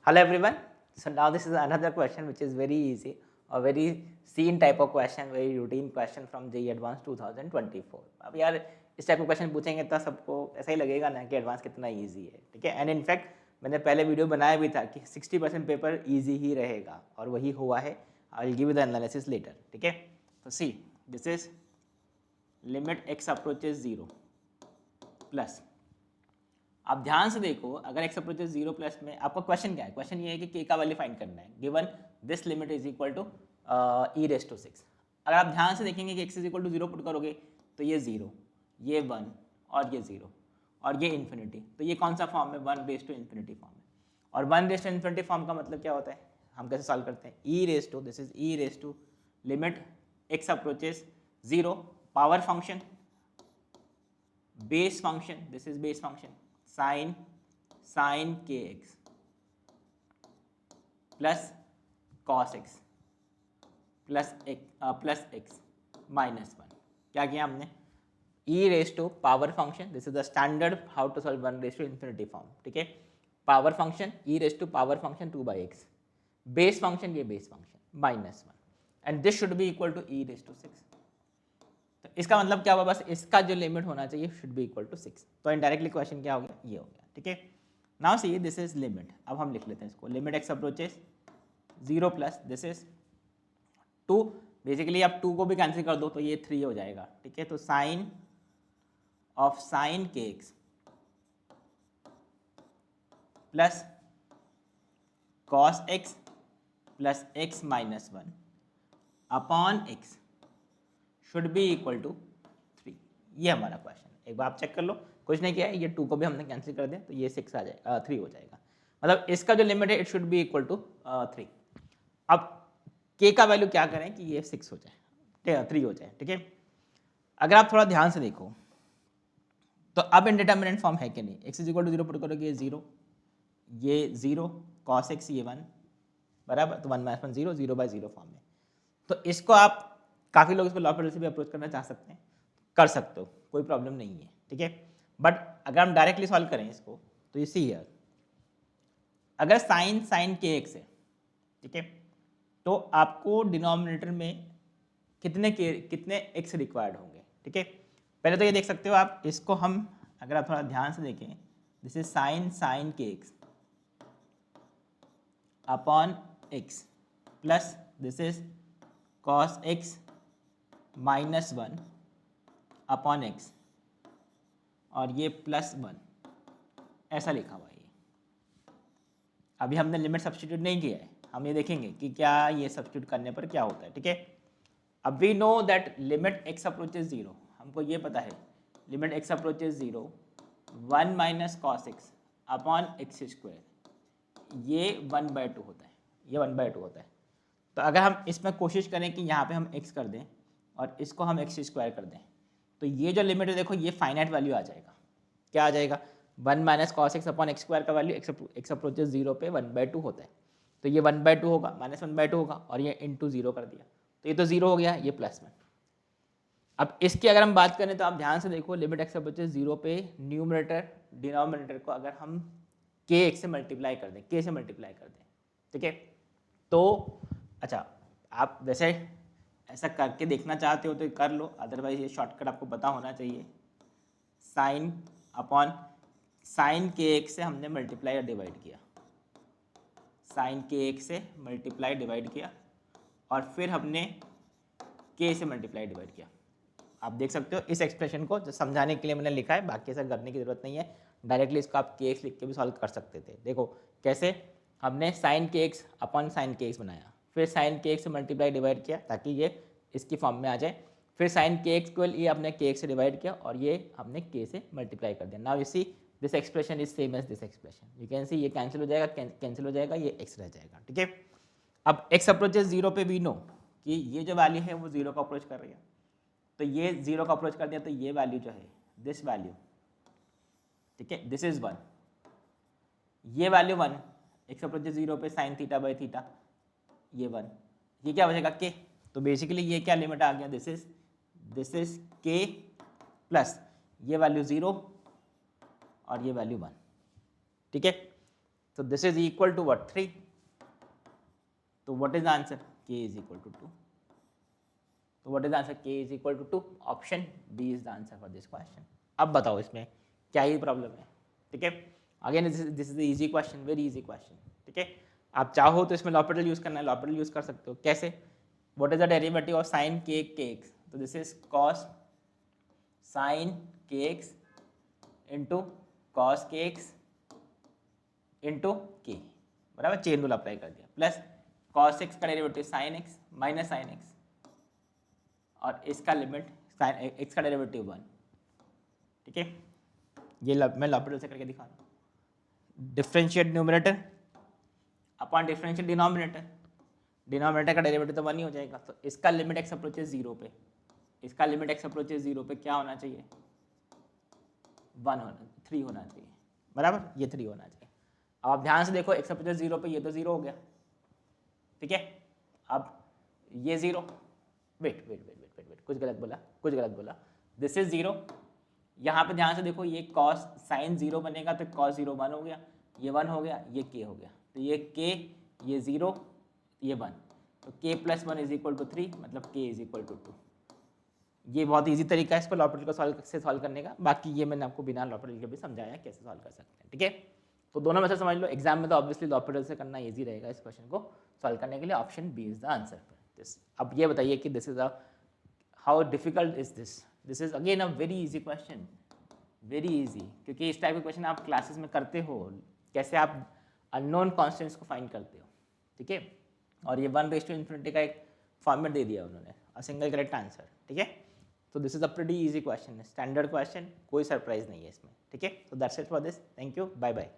Hello everyone. So now this is another question which is very easy, a very seen type of question, very routine question from JEE Advanced 2024. अब यार इस type का question पूछेंगे तो सबको ऐसा ही लगेगा ना कि एडवांस कितना इजी है, ठीक है। एंड इनफैक्ट मैंने पहले वीडियो बनाया भी था कि 60% पेपर इजी ही रहेगा और वही हुआ है। I will give you the analysis later, ठीक है। तो see this is limit x approaches 0 plus, आप ध्यान से देखो, अगर एक्स अप्रोचेज 0 प्लस में आपका क्वेश्चन क्या है, क्वेश्चन ये है कि के का वैल्यू फाइंड करना है given this limit is equal to e raise to 6। अगर आप ध्यान से देखेंगे कि x is equal to 0 put करोगे तो ये 0, ये 1 और ये 0 और ये इन्फिनिटी, तो ये कौन सा फॉर्म है, 1 रेस टू इन्फिनिटी फॉर्म है। और 1 रेस टू इन्फिनिटी फॉर्म का मतलब क्या होता है, हम कैसे सॉल्व करते हैं, e raise to, this is e raise to limit x approaches 0 power function base function, this is base function sine के x plus cos x plus x minus 1। क्या किया हमने, e raise to power function, this is the standard how to solve 1 raise to infinity form, ठीक है। Power function e raise to power function 2/x, base function ये base function minus 1 and this should be equal to e raise to 6। तो इसका मतलब क्या हुआ, बस इसका जो लिमिट होना चाहिए शुड बी इक्वल टू 6। तो इनडायरेक्टली क्वेश्चन क्या हो गया, ये हो गया, ठीक है। Now see this is limit, अब हम लिख लेते हैं इसको, limit x approaches 0 plus this is 2, basically आप 2 को भी कैंसिल कर दो तो ये 3 हो जाएगा, ठीक है। तो साइन ऑफ साइन के x plus cos x plus x minus 1 upon x should be equal to 3। ये हमारा क्वेश्चन है, एक बार आप चेक कर लो, कुछ नहीं किया है, ये 2 को भी हमने कैंसिल कर दिया तो ये 6 आ जाएगा, 3 हो जाएगा, मतलब इसका जो लिमिट है it should be equal to 3। अब k का वैल्यू क्या करें कि ये 6 हो जाए, 3 हो जाए, ठीक है। अगर आप थोड़ा ध्यान से देखो तो अब इनडिटर्मिनेंट फॉर्म है कि नहीं, x is equal to 0 put करोगे ये 0, ये 0 cos x ये 1 बराबर, तो 1 माइनस 1 0, 0/0 फॉर्म में। तो इसको आप, काफ़ी लोग इसको लॉ पीरियड से भी अप्रोच करना चाह सकते हैं, कर सकते हो, कोई प्रॉब्लम नहीं है, ठीक है। बट अगर हम डायरेक्टली सॉल्व करें इसको तो इसी हियर, अगर साइन के एक्स है, ठीक है, तो आपको डिनोमिनेटर में कितने एक्स रिक्वायर्ड होंगे, ठीक है। पहले तो ये देख सकते हो आप, इसको हम अगर आप थोड़ा ध्यान से देखें, दिस इज साइन के x upon x plus this is cos x minus 1 upon x और ये प्लस 1, ऐसा लिखा हुआ है। अभी हमने लिमिट सब्स्टिट्यूट नहीं किया है, हम ये देखेंगे कि क्या ये सब्स्टिट्यूट करने पर क्या होता है, ठीक है। अब we know that limit x approaches 0, हमको ये पता है limit x approaches 0 1 minus cos x upon x square, ये 1/2 होता है, ये 1/2 होता है। तो अगर हम इसमें कोशिश करें कि यहाँ पे हम x कर दें और इसको हम एक्स स्क्वायर कर दें, तो ये जो लिमिट है देखो ये फाइनाइट वैल्यू आ जाएगा, क्या आ जाएगा, 1 minus cos x upon x square का वैल्यू एक्स अप्रोचेज 0 पे 1/2 होता है, तो ये 1/2 होगा, माइनस 1/2 होगा और ये इंटू 0 कर दिया, तो ये तो 0 हो गया, ये प्लस 1। अब इसकी अगर हम बात करें तो आप ध्यान से देखो, लिमिट एक्स अप्रोचेज 0 पे न्यूमरेटर डिनोमिनेटर को अगर हम के एक्स से मल्टीप्लाई कर दें, के से मल्टीप्लाई कर दें, ठीक है। तो अच्छा, आप वैसे ऐसा करके देखना चाहते हो तो कर लो, अदरवाइज ये शॉर्टकट आपको पता होना चाहिए, साइन अपॉन साइन के एक्स से हमने मल्टीप्लाई और डिवाइड किया, साइन के एक्स से मल्टीप्लाई डिवाइड किया और फिर हमने के से मल्टीप्लाई डिवाइड किया। आप देख सकते हो इस एक्सप्रेशन को समझाने के लिए मैंने लिखा है, बाकी ऐसा करने की जरूरत नहीं है, डायरेक्टली इसको आप के एक्स लिख के भी सॉल्व कर सकते थे। देखो कैसे, हमने साइन के एक्स अपॉन साइन के एक्स बनाया, फिर साइन के एक्स से मल्टीप्लाई डिवाइड किया ताकि ये इसकी फॉर्म में आ जाए, फिर साइन के एक्स इक्वल ये हमने के एक्स से डिवाइड किया और ये हमने के से मल्टीप्लाई कर दिया। Now you see this expression is same as this expression, you can see ये कैंसिल हो जाएगा, कैंसिल हो जाएगा, ये एक्स रह जाएगा, ठीक है। अब एक्स अप्रोचेज 0 पे वी नो कि ये जो वैल्यू है वो 0 का अप्रोच कर रही है, तो ये 0 का अप्रोच कर दिया, तो ये वैल्यू जो है दिस वैल्यू, ठीक है, दिस इज 1, ये वैल्यू 1, एक्स अप्रोचेज 0 पे साइन थीटा बाई थीटा ये 1, ये क्या बचेगा के, तो बेसिकली ये क्या लिमिट आ गया, दिस इज के प्लस ये वैल्यू 0 और ये वैल्यू 1, ठीक है। तो this is equal to what 3. तो what is the answer? k is equal to 2. तो what is the answer? k is equal to 2. Option B is the answer for this question. अब बताओ इसमें क्या ही प्रॉब्लम है. ठीक है, again this is the easy question, very easy question. ठीक है, आप चाहो तो इसमें लॉपिटल यूज करना है, लॉपिटल यूज कर सकते हो. कैसे? What is the derivative of sine के एक्स? तो दिस इज कॉस साइन के एक्स इंटू कॉस के एक्स इंटू के, बराबर. चेन रूल अप्लाई कर दिया. प्लस कॉस एक्स का derivative sine x minus sine x, और इसका लिमिट साइन एक्स का डेरिवेटिव 1. ठीक है, ये मैं लॉपिटल से करके दिखा रहा हूँ. Differentiate numerator upon differentiate denominator. Denominator का डेरिवेटिव तो 1 ही हो जाएगा. तो इसका लिमिट एक्स अप्रोचेज 0 पे, इसका लिमिट एक्स अप्रोचेज 0 पे क्या होना चाहिए? 1 होना, 3 होना चाहिए, बराबर. ये 3 होना चाहिए. अब आप ध्यान से देखो, एक्स अप्रोचेज 0 पे, ये तो 0 हो गया. ठीक है, अब ये 0, वेट, कुछ गलत बोला. This is 0. यहाँ पे ध्यान से देखो, ये कॉस साइन 0 बनेगा तो कॉस 0 1 हो गया, ये 1 हो गया, ये k हो गया. तो ये k, ये 0, ये 1. तो k plus 1 is equal to 3, मतलब k इज इक्वल टू 2. ये बहुत इजी तरीका है इसको लॉपिटल को सॉल्व करने का. बाकी ये मैंने आपको बिना लॉपिटल के भी समझाया कैसे सॉल्व कर सकते हैं. ठीक है, तो दोनों में से समझ लो. एग्जाम में तो ऑब्वियसली लॉपिटल से करना ईजी रहेगा इस क्वेश्चन को सॉल्व करने के लिए. Option B is the answer. अब ये बताइए कि this is a how difficult is this? This is again a very easy question, very easy, क्योंकि इस टाइप के क्वेश्चन आप क्लासेस में करते हो. कैसे आप अननोन कॉन्स्टेंट्स को फाइंड करते हो. ठीक है, और ये 1:∞ का एक फॉर्मेट दे दिया उन्होंने, अ सिंगल करेक्ट आंसर. ठीक है, तो this is a pretty easy question, standard question, कोई सरप्राइज नहीं है इसमें. ठीक है, तो that's it for this. Thank you, bye bye.